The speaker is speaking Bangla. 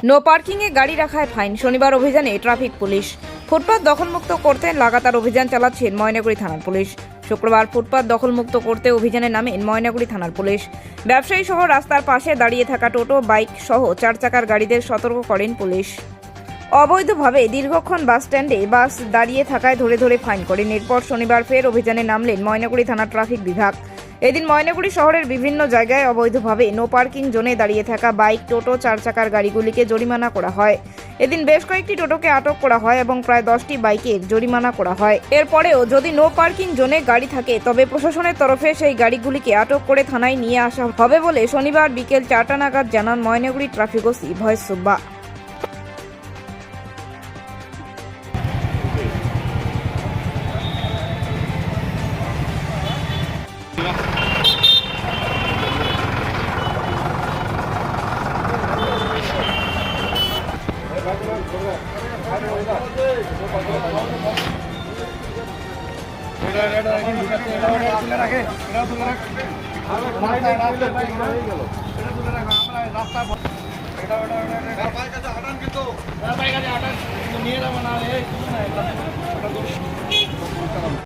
নো পার্কিংয়ে গাড়ি রাখায় ফাইন। শনিবার অভিযানে ট্রাফিক পুলিশ। ফুটপাত দখলমুক্ত করতে লাগাতার অভিযান চালাচ্ছেন ময়নাগুড়ি থানার পুলিশ। শুক্রবার ফুটপাত দখলমুক্ত করতে অভিযানে নামেন ময়নাগুড়ি থানার পুলিশ। ব্যবসায়ী সহ রাস্তার পাশে দাঁড়িয়ে থাকা টোটো, বাইক সহ 4 চাকার গাড়িদের সতর্ক করেন পুলিশ। অবৈধভাবে দীর্ঘক্ষণ বাস স্ট্যান্ডে বাস দাঁড়িয়ে থাকায় ধরে ধরে ফাইন করেন। এরপর শনিবার ফের অভিযানে নামলেন ময়নাগুড়ি থানার ট্রাফিক বিভাগ। এদিন ময়নাগুড়ি শহরের বিভিন্ন জায়গায় অবৈধভাবে নো পার্কিং জোনে দাঁড়িয়ে থাকা বাইক, টোটো, 4 চাকার গাড়িগুলিকে জরিমানা করা হয়। এদিন বেশ কয়েকটি টোটোকে আটক করা হয় এবং প্রায় 10টি বাইকের জরিমানা করা হয়। এরপরেও যদি নো পার্কিং জোনে গাড়ি থাকে তবে প্রশাসনের তরফে সেই গাড়িগুলিকে আটক করে থানায় নিয়ে আসা হবে বলে শনিবার বিকেল 4টা নাগাদ জানান Maynaguri traffic OC voice Subba. রাস্তা